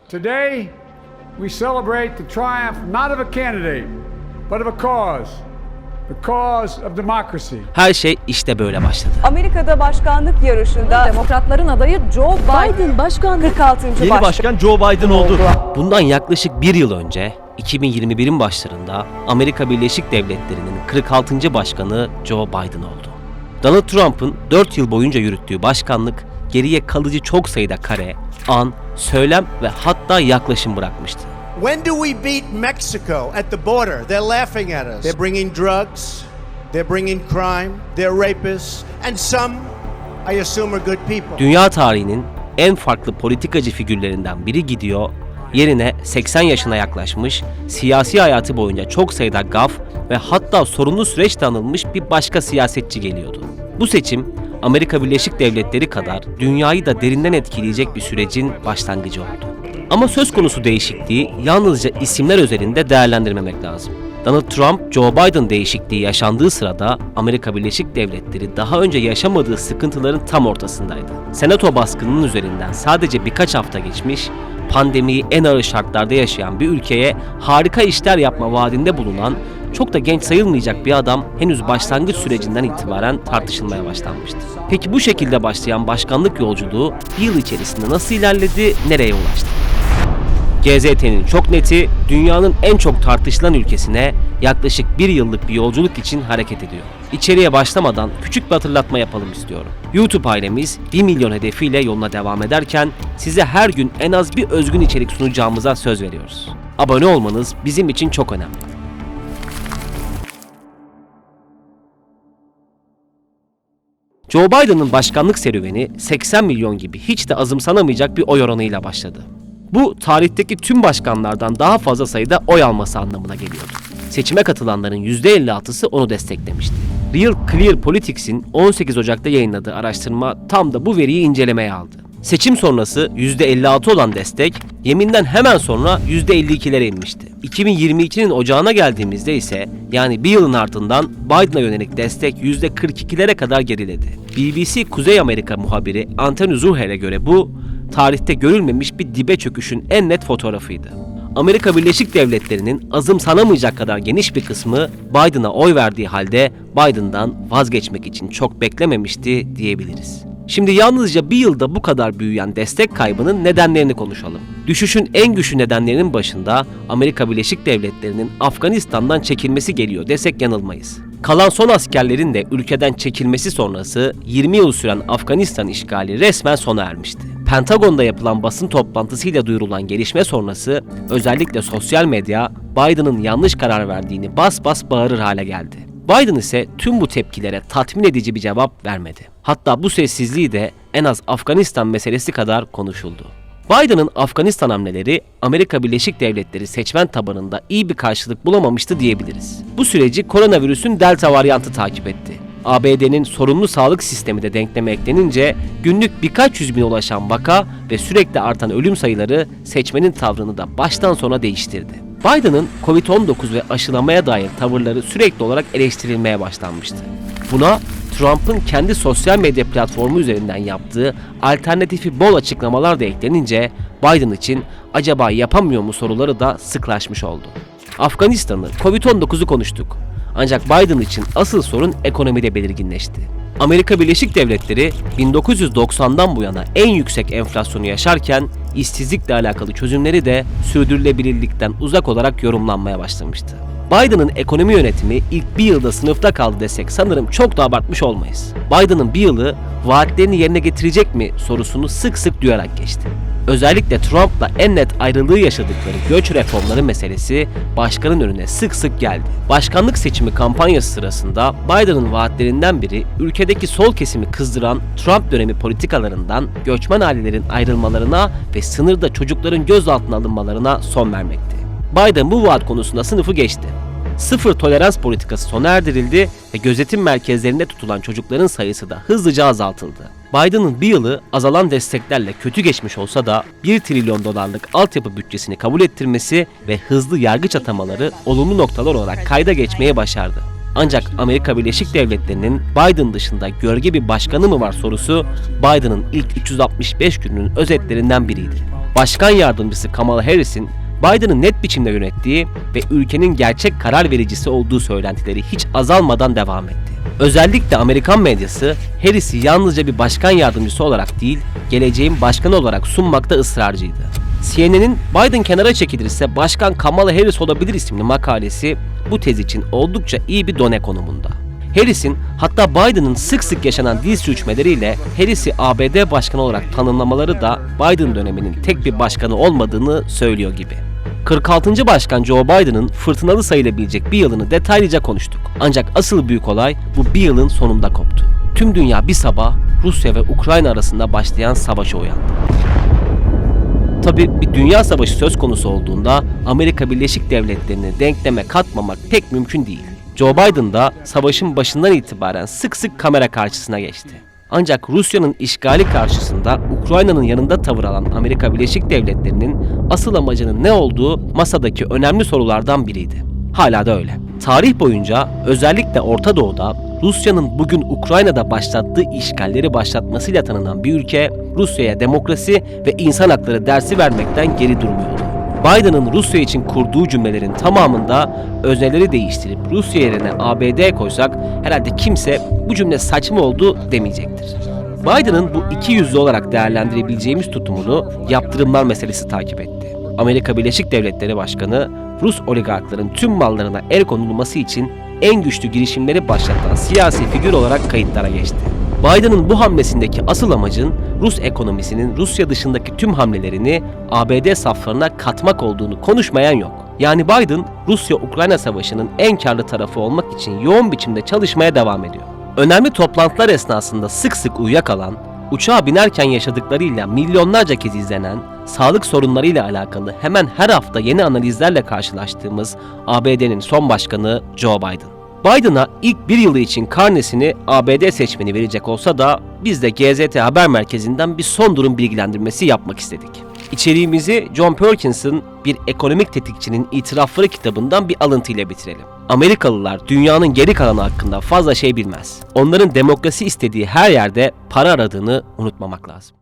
Today, we celebrate the triumph not of a candidate, but of a cause. The cause of democracy. Her şey işte böyle başladı. Amerika'da başkanlık yarışında Demokratların adayı Joe Biden başkanlık 46. Yeni başkan Joe Biden oldu. Bundan yaklaşık bir yıl önce 2021'in başlarında Amerika Birleşik Devletleri'nin 46. başkanı Joe Biden oldu. Donald Trump'ın 4 yıl boyunca yürüttüğü başkanlık geriye kalıcı çok sayıda kare, an, söylem ve hatta yaklaşım bırakmıştı. When do we beat Mexico at the border? They're laughing at us. They're bringing drugs, they're bringing crime, they're rapists, and some, I assume, are good people. Dünya tarihinin en farklı politikacı figürlerinden biri gidiyor, yerine 80 yaşına yaklaşmış, siyasi hayatı boyunca çok sayıda gaf ve hatta sorunlu süreçte anılmış bir başka siyasetçi geliyordu. Bu seçim, Amerika Birleşik Devletleri kadar dünyayı da derinden etkileyecek bir sürecin başlangıcı oldu. Ama söz konusu değişikliği yalnızca isimler özelinde değerlendirmemek lazım. Donald Trump, Joe Biden değişikliği yaşandığı sırada Amerika Birleşik Devletleri daha önce yaşamadığı sıkıntıların tam ortasındaydı. Senato baskınının üzerinden sadece birkaç hafta geçmiş, pandemiyi en ağır şartlarda yaşayan bir ülkeye harika işler yapma vaadinde bulunan, çok da genç sayılmayacak bir adam henüz başlangıç sürecinden itibaren tartışılmaya başlanmıştı. Peki bu şekilde başlayan başkanlık yolculuğu bir yıl içerisinde nasıl ilerledi, nereye ulaştı? GZT'nin çok neti, dünyanın en çok tartışılan ülkesine yaklaşık bir yıllık bir yolculuk için hareket ediyor. İçeriye başlamadan küçük bir hatırlatma yapalım istiyorum. YouTube ailemiz 1 milyon hedefiyle yoluna devam ederken size her gün en az bir özgün içerik sunacağımıza söz veriyoruz. Abone olmanız bizim için çok önemli. Joe Biden'ın başkanlık serüveni 80 milyon gibi hiç de azımsanamayacak bir oy oranıyla başladı. Bu tarihteki tüm başkanlardan daha fazla sayıda oy alması anlamına geliyordu. Seçime katılanların %56'sı onu desteklemişti. Real Clear Politics'in 18 Ocak'ta yayınladığı araştırma tam da bu veriyi incelemeye aldı. Seçim sonrası %56 olan destek, yeminden hemen sonra %52'lere inmişti. 2022'nin ocağına geldiğimizde ise yani bir yılın ardından Biden'a yönelik destek %42'lere kadar geriledi. BBC Kuzey Amerika muhabiri Anthony Zuher'e göre bu, tarihte görülmemiş bir dibe çöküşün en net fotoğrafıydı. Amerika Birleşik Devletleri'nin azımsanamayacak kadar geniş bir kısmı Biden'a oy verdiği halde Biden'dan vazgeçmek için çok beklememişti diyebiliriz. Şimdi yalnızca bir yılda bu kadar büyüyen destek kaybının nedenlerini konuşalım. Düşüşün en güçlü nedenlerinin başında Amerika Birleşik Devletleri'nin Afganistan'dan çekilmesi geliyor desek yanılmayız. Kalan son askerlerin de ülkeden çekilmesi sonrası 20 yıl süren Afganistan işgali resmen sona ermişti. Pentagon'da yapılan basın toplantısıyla duyurulan gelişme sonrası özellikle sosyal medya Biden'ın yanlış karar verdiğini bas bas bağırır hale geldi. Biden ise tüm bu tepkilere tatmin edici bir cevap vermedi. Hatta bu sessizliği de en az Afganistan meselesi kadar konuşuldu. Biden'ın Afganistan hamleleri Amerika Birleşik Devletleri seçmen tabanında iyi bir karşılık bulamamıştı diyebiliriz. Bu süreci koronavirüsün Delta varyantı takip etti. ABD'nin sorunlu sağlık sistemi de denkleme eklenince günlük birkaç yüz bine ulaşan vaka ve sürekli artan ölüm sayıları seçmenin tavrını da baştan sona değiştirdi. Biden'ın Covid-19 ve aşılamaya dair tavırları sürekli olarak eleştirilmeye başlanmıştı. Buna Trump'ın kendi sosyal medya platformu üzerinden yaptığı alternatifi bol açıklamalar da eklenince Biden için acaba yapamıyor mu soruları da sıklaşmış oldu. Afganistan'ı, Covid-19'u konuştuk. Ancak Biden için asıl sorun ekonomide belirginleşti. Amerika Birleşik Devletleri 1990'dan bu yana en yüksek enflasyonu yaşarken işsizlikle alakalı çözümleri de sürdürülebilirlikten uzak olarak yorumlanmaya başlamıştı. Biden'ın ekonomi yönetimi ilk bir yılda sınıfta kaldı desek sanırım çok da abartmış olmayız. Biden'ın bir yılı vaatlerini yerine getirecek mi sorusunu sık sık duyarak geçti. Özellikle Trump'la en net ayrılığı yaşadıkları göç reformları meselesi başkanın önüne sık sık geldi. Başkanlık seçimi kampanyası sırasında Biden'ın vaatlerinden biri ülkedeki sol kesimi kızdıran Trump dönemi politikalarından göçmen ailelerin ayrılmalarına ve sınırda çocukların gözaltına alınmalarına son vermekti. Biden bu vaat konusunda sınıfı geçti. Sıfır tolerans politikası sona erdirildi ve gözetim merkezlerinde tutulan çocukların sayısı da hızlıca azaltıldı. Biden'ın bir yılı azalan desteklerle kötü geçmiş olsa da 1 trilyon dolarlık altyapı bütçesini kabul ettirmesi ve hızlı yargıç atamaları olumlu noktalar olarak kayda geçmeye başardı. Ancak Amerika Birleşik Devletleri'nin Biden dışında gölge bir başkanı mı var sorusu Biden'ın ilk 365 gününün özetlerinden biriydi. Başkan yardımcısı Kamala Harris'in Biden'ı net biçimde yönettiği ve ülkenin gerçek karar vericisi olduğu söylentileri hiç azalmadan devam etti. Özellikle Amerikan medyası Harris'i yalnızca bir başkan yardımcısı olarak değil, geleceğin başkanı olarak sunmakta ısrarcıydı. CNN'in Biden kenara çekilirse Başkan Kamala Harris olabilir isimli makalesi bu tez için oldukça iyi bir done konumunda. Harris'in hatta Biden'ın sık sık yaşanan dil sürçmeleriyle Harris'i ABD başkanı olarak tanımlamaları da Biden döneminin tek bir başkanı olmadığını söylüyor gibi. 46. Başkan Joe Biden'ın fırtınalı sayılabilecek bir yılını detaylıca konuştuk. Ancak asıl büyük olay bu bir yılın sonunda koptu. Tüm dünya bir sabah Rusya ve Ukrayna arasında başlayan savaşa uyandı. Tabii bir dünya savaşı söz konusu olduğunda Amerika Birleşik Devletleri'ni denkleme katmamak pek mümkün değil. Joe Biden da savaşın başından itibaren sık sık kamera karşısına geçti. Ancak Rusya'nın işgali karşısında Ukrayna'nın yanında tavır alan Amerika Birleşik Devletleri'nin asıl amacının ne olduğu masadaki önemli sorulardan biriydi. Hala da öyle. Tarih boyunca özellikle Orta Doğu'da Rusya'nın bugün Ukrayna'da başlattığı işgalleri başlatmasıyla tanınan bir ülke Rusya'ya demokrasi ve insan hakları dersi vermekten geri durmuyordu. Biden'ın Rusya için kurduğu cümlelerin tamamında özneleri değiştirip Rusya yerine ABD koysak herhalde kimse bu cümle saçma oldu demeyecektir. Biden'ın bu ikiyüzlü olarak değerlendirebileceğimiz tutumunu yaptırımlar meselesi takip etti. Amerika Birleşik Devletleri Başkanı Rus oligarkların tüm mallarına el konulması için en güçlü girişimleri başlatan siyasi figür olarak kayıtlara geçti. Biden'ın bu hamlesindeki asıl amacın Rus ekonomisinin Rusya dışındaki tüm hamlelerini ABD saflarına katmak olduğunu konuşmayan yok. Yani Biden, Rusya-Ukrayna savaşının en karlı tarafı olmak için yoğun biçimde çalışmaya devam ediyor. Önemli toplantılar esnasında sık sık uyuyakalan, uçağa binerken yaşadıklarıyla milyonlarca kez izlenen, sağlık sorunlarıyla alakalı hemen her hafta yeni analizlerle karşılaştığımız ABD'nin son başkanı Joe Biden. Biden'a ilk bir yılı için karnesini ABD seçmeni verecek olsa da biz de GZT Haber Merkezi'nden bir son durum bilgilendirmesi yapmak istedik. İçeriğimizi John Perkins'in Bir Ekonomik Tetikçinin İtirafları kitabından bir alıntı ile bitirelim. Amerikalılar dünyanın geri kalanı hakkında fazla şey bilmez. Onların demokrasi istediği her yerde para aradığını unutmamak lazım.